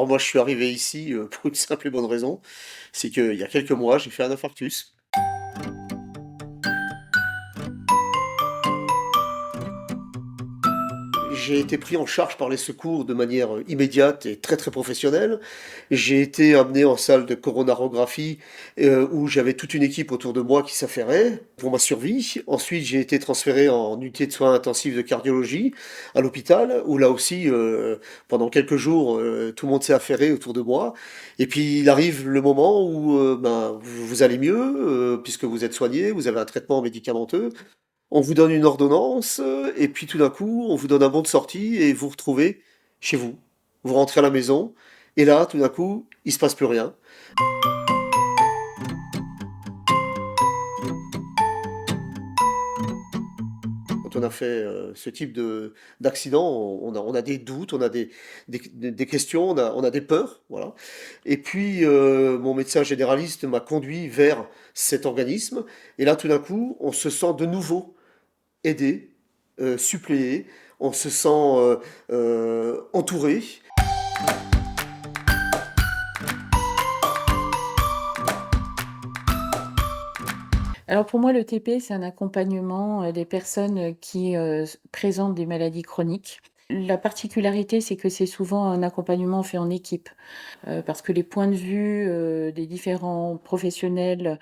Alors moi, je suis arrivé ici, pour une simple et bonne raison, c'est qu'il y a quelques mois, j'ai fait un infarctus. J'ai été pris en charge par les secours de manière, immédiate et très, très professionnelle. J'ai été amené en salle de coronarographie, où j'avais toute une équipe autour de moi qui s'affairait pour ma survie. Ensuite, j'ai été transféré en unité de soins intensifs de cardiologie à l'hôpital, où là aussi, pendant quelques jours, tout le monde s'est affairé autour de moi. Et puis il arrive le moment où, ben, vous allez mieux, puisque vous êtes soigné, vous avez un traitement médicamenteux. On vous donne une ordonnance, et puis tout d'un coup, on vous donne un bon de sortie et vous retrouvez chez vous. Vous rentrez à la maison, et là, tout d'un coup, il se passe plus rien. Quand on a fait ce type d'accident, on a des doutes, on a des questions, on a des peurs, voilà. Et puis, mon médecin généraliste m'a conduit vers cet organisme, et là, tout d'un coup, on se sent de nouveau aidé, suppléé, on se sent entouré. Alors pour moi, le TP, c'est un accompagnement des personnes qui présentent des maladies chroniques. La particularité, c'est que c'est souvent un accompagnement fait en équipe, parce que les points de vue des différents professionnels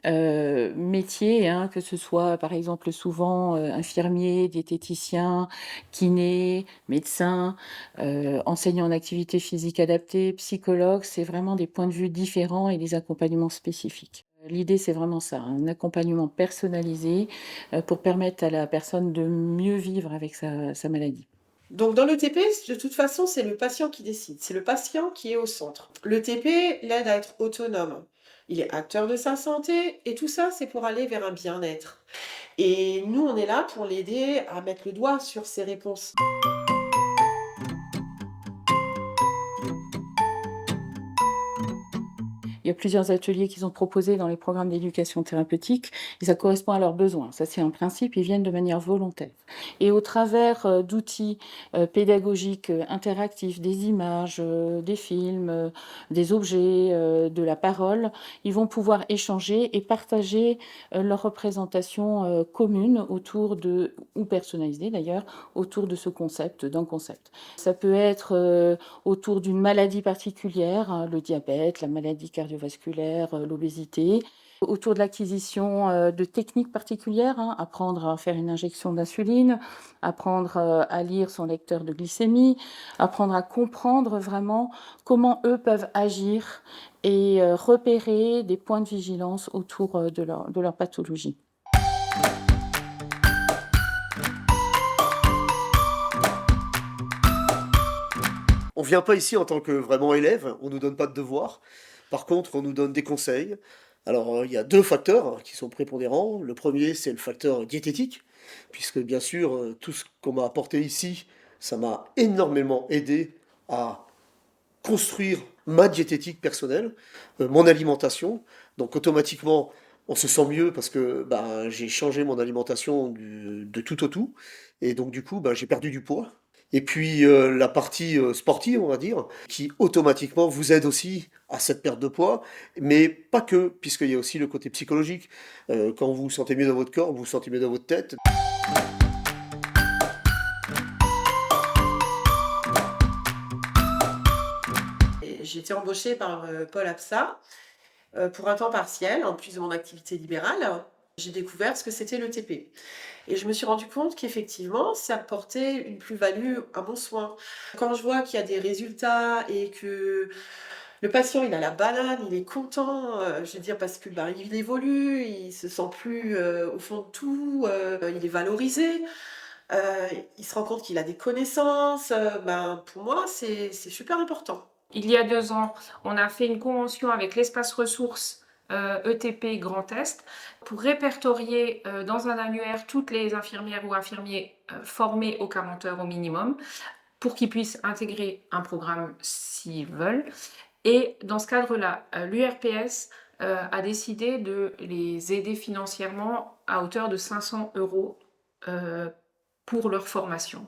métiers, hein, que ce soit par exemple souvent infirmiers, diététiciens, kinés, médecins, enseignants en activité physique adaptée, psychologues, c'est vraiment des points de vue différents et des accompagnements spécifiques. L'idée, c'est vraiment ça, un accompagnement personnalisé pour permettre à la personne de mieux vivre avec sa maladie. Donc dans le TP, de toute façon, c'est le patient qui décide, c'est le patient qui est au centre. Le TP l'aide à être autonome. Il est acteur de sa santé et tout ça, c'est pour aller vers un bien-être. Et nous, on est là pour l'aider à mettre le doigt sur ses réponses. Il y a plusieurs ateliers qu'ils ont proposés dans les programmes d'éducation thérapeutique et ça correspond à leurs besoins. Ça, c'est un principe, ils viennent de manière volontaire. Et au travers d'outils pédagogiques interactifs, des images, des films, des objets, de la parole, ils vont pouvoir échanger et partager leur représentation commune autour de, ou personnalisée d'ailleurs, autour de ce concept, d'un concept. Ça peut être autour d'une maladie particulière, hein, le diabète, la maladie cardiovasculaire, l'obésité, autour de l'acquisition de techniques particulières, hein, apprendre à faire une injection d'insuline, apprendre à lire son lecteur de glycémie, apprendre à comprendre vraiment comment eux peuvent agir et repérer des points de vigilance autour de leur pathologie. On vient pas ici en tant que vraiment élève, on nous donne pas de devoirs. Par contre, on nous donne des conseils. Alors, il y a deux facteurs qui sont prépondérants. Le premier, c'est le facteur diététique, puisque bien sûr, tout ce qu'on m'a apporté ici, ça m'a énormément aidé à construire ma diététique personnelle, mon alimentation. Donc automatiquement, on se sent mieux parce que ben, j'ai changé mon alimentation de tout au tout. Et donc du coup, ben, j'ai perdu du poids. Et puis la partie sportive, on va dire, qui automatiquement vous aide aussi à cette perte de poids, mais pas que, puisqu'il y a aussi le côté psychologique. Quand vous vous sentez mieux dans votre corps, vous vous sentez mieux dans votre tête. Et j'ai été embauchée par Paul Absa pour un temps partiel, en plus de mon activité libérale. J'ai découvert ce que c'était le TP. Et je me suis rendu compte qu'effectivement, ça apportait une plus-value à mon soin. Quand je vois qu'il y a des résultats et que le patient, il a la banane, il est content, je veux dire, parce que bah, il évolue, il se sent plus au fond de tout, il est valorisé, il se rend compte qu'il a des connaissances, ben, pour moi, c'est super important. Il y a 2 ans, on a fait une convention avec l'espace ressources ETP Grand Est pour répertorier dans un annuaire toutes les infirmières ou infirmiers formés aux 40 heures au minimum pour qu'ils puissent intégrer un programme s'ils veulent. Et dans ce cadre-là, l'URPS a décidé de les aider financièrement à hauteur de 500 € pour leur formation.